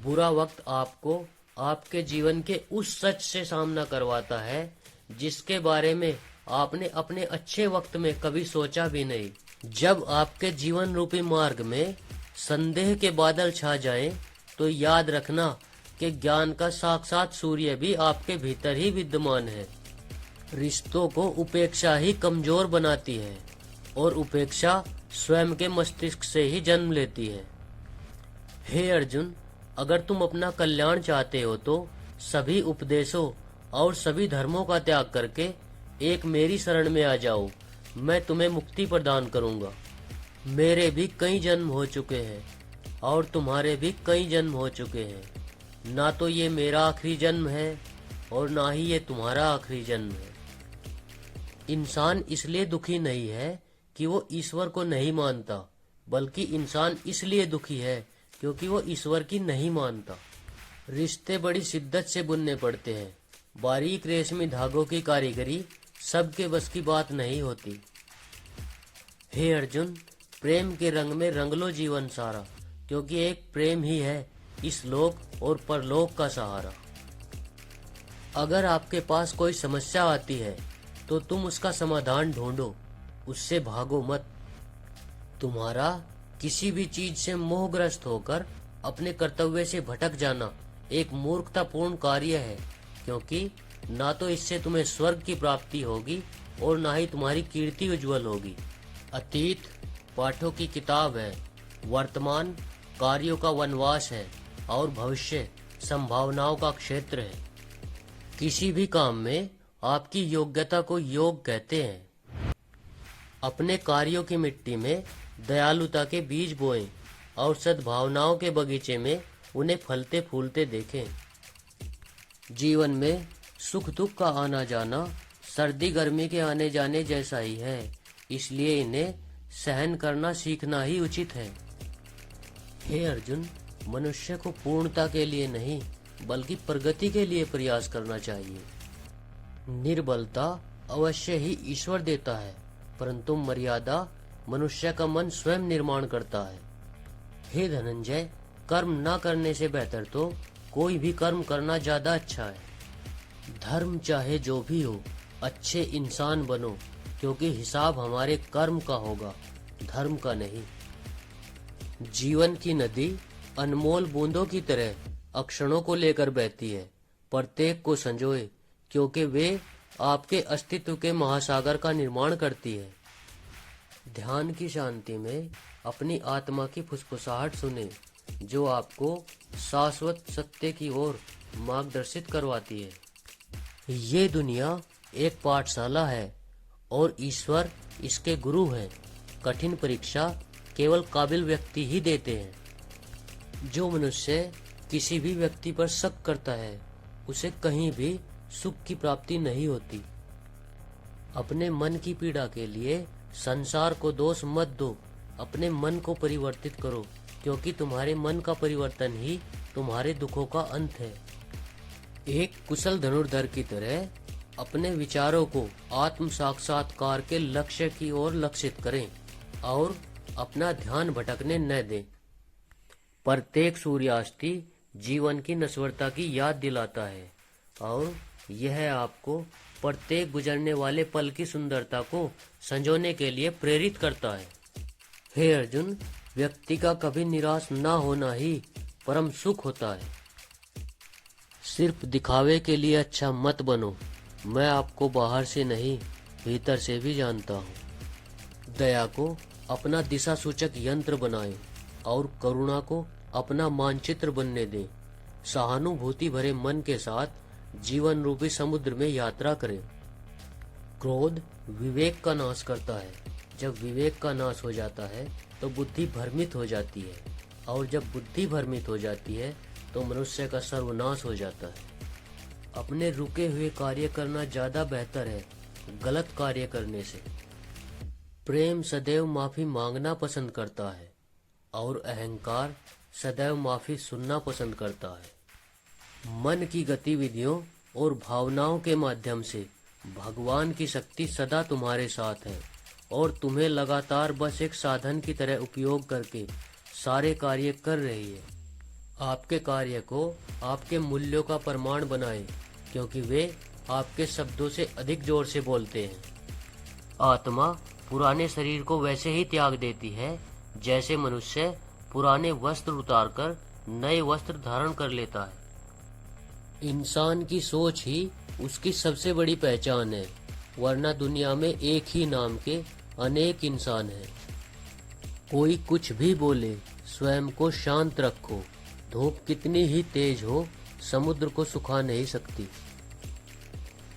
बुरा वक्त आपको आपके जीवन के उस सच से सामना करवाता है जिसके बारे में आपने अपने अच्छे वक्त में कभी सोचा भी नहीं। जब आपके जीवन रूपी मार्ग में संदेह के बादल छा जाएं, तो याद रखना कि ज्ञान का साक्षात सूर्य भी आपके भीतर ही विद्यमान है। रिश्तों को उपेक्षा ही कमजोर बनाती है और उपेक्षा स्वयं के मस्तिष्क से ही जन्म लेती है। हे अर्जुन, अगर तुम अपना कल्याण चाहते हो तो सभी उपदेशों और सभी धर्मों का त्याग करके एक मेरी शरण में आ जाओ। मैं तुम्हें मुक्ति प्रदान करूंगा। मेरे भी कई जन्म हो चुके हैं और तुम्हारे भी कई जन्म हो चुके हैं। ना तो ये मेरा आखिरी जन्म है और ना ही ये तुम्हारा आखिरी जन्म है। इंसान इसलिए दुखी नहीं है कि वो ईश्वर को नहीं मानता, बल्कि इंसान इसलिए दुखी है क्योंकि वो ईश्वर की नहीं मानता। रिश्ते बड़ी शिद्दत से बुनने पड़ते हैं। बारीक रेशमी धागों की कारीगरी सबके बस की बात नहीं होती। हे अर्जुन, प्रेम के रंग में रंग लो जीवन सारा, क्योंकि एक प्रेम ही है इस लोक और परलोक का सहारा। अगर आपके पास कोई समस्या आती है तो तुम उसका समाधान ढूंढो, उससे भागो मत। तुम्हारा किसी भी चीज से मोहग्रस्त होकर अपने कर्तव्य से भटक जाना एक मूर्खतापूर्ण कार्य है, क्योंकि ना तो इससे तुम्हें स्वर्ग की प्राप्ति होगी और ना ही तुम्हारी कीर्ति उज्जवल होगी। अतीत पाठों की किताब है, वर्तमान कार्यों का वनवास है और भविष्य संभावनाओं का क्षेत्र है। किसी भी काम में आपकी योग्यता को योग कहते हैं। अपने कार्यों की मिट्टी में दयालुता के बीज बोएं और सद्भावनाओं के बगीचे में उन्हें फलते फूलते देखें। जीवन में सुख दुख का आना जाना सर्दी गर्मी के आने जाने जैसा ही है, इसलिए इन्हें सहन करना सीखना ही उचित है। हे अर्जुन, मनुष्य को पूर्णता के लिए नहीं बल्कि प्रगति के लिए प्रयास करना चाहिए। निर्बलता अवश्य ही ईश्वर देता है, परंतु मर्यादा मनुष्य का मन स्वयं निर्माण करता है। हे धनंजय, कर्म न करने से बेहतर तो कोई भी कर्म करना ज्यादा अच्छा है। धर्म चाहे जो भी हो, अच्छे इंसान बनो, क्योंकि हिसाब हमारे कर्म का होगा, धर्म का नहीं। जीवन की नदी अनमोल बूंदों की तरह अक्षरों को लेकर बहती है। प्रत्येक को संजोए, क्योंकि वे आपके अस्तित्व के महासागर का निर्माण करती है। ध्यान की शांति में अपनी आत्मा की फुसफुसाहट सुने, जो आपको शाश्वत सत्य की ओर मार्गदर्शित करवाती है। ये दुनिया एक पाठशाला है और ईश्वर इसके गुरु हैं। कठिन परीक्षा केवल काबिल व्यक्ति ही देते हैं। जो मनुष्य किसी भी व्यक्ति पर शक करता है, उसे कहीं भी सुख की प्राप्ति नहीं होती। अपने मन की पीड़ा के लिए संसार को दोष मत दो, अपने मन को परिवर्तित करो, क्योंकि तुम्हारे मन का परिवर्तन ही तुम्हारे दुखों का अंत है। एक कुशल धनुर्धर की तरह अपने विचारों को आत्म साक्षात्कार के लक्ष्य की ओर लक्षित करें और अपना ध्यान भटकने न दें। प्रत्येक सूर्यास्ती जीवन की नश्वरता की याद दिलाता है और यह आपको प्रत्येक गुजरने वाले पल की सुंदरता को संजोने के लिए प्रेरित करता है। हे अर्जुन, व्यक्ति का कभी निराश न होना ही परम सुख होता है। सिर्फ दिखावे के लिए अच्छा मत बनो। मैं आपको बाहर से नहीं, भीतर से भी जानता हूँ। दया को अपना दिशा सूचक यंत्र बनाएं और करुणा को अपना मानचित्र बनने दें। सहानुभूति भरे मन के साथ जीवन रूपी समुद्र में यात्रा करें। क्रोध विवेक का नाश करता है। जब विवेक का नाश हो जाता है तो बुद्धि भ्रमित हो जाती है, और जब बुद्धि भ्रमित हो जाती है तो मनुष्य का सर्वनाश हो जाता है। अपने रुके हुए कार्य करना ज्यादा बेहतर है गलत कार्य करने से। प्रेम सदैव माफी मांगना पसंद करता है और अहंकार सदैव माफी सुनना पसंद करता है। मन की गतिविधियों और भावनाओं के माध्यम से भगवान की शक्ति सदा तुम्हारे साथ है और तुम्हें लगातार बस एक साधन की तरह उपयोग करके सारे कार्य कर रही है। आपके कार्य को आपके मूल्यों का प्रमाण बनाएं, क्योंकि वे आपके शब्दों से अधिक जोर से बोलते हैं। आत्मा पुराने शरीर को वैसे ही त्याग देती है जैसे मनुष्य पुराने वस्त्र उतारकर नए वस्त्र धारण कर लेता है। इंसान की सोच ही उसकी सबसे बड़ी पहचान है, वरना दुनिया में एक ही नाम के अनेक इंसान हैं। कोई कुछ भी बोले, स्वयं को शांत रखो। धूप कितनी ही तेज हो, समुद्र को सुखा नहीं सकती।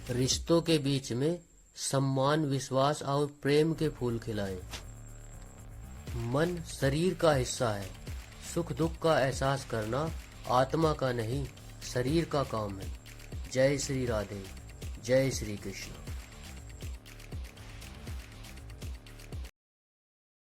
रिश्तों के बीच में सम्मान, विश्वास और प्रेम के फूल खिलाएं। मन शरीर का हिस्सा है। सुख दुख का एहसास करना आत्मा का नहीं, शरीर का काम है। जय श्री राधे, जय श्री कृष्ण।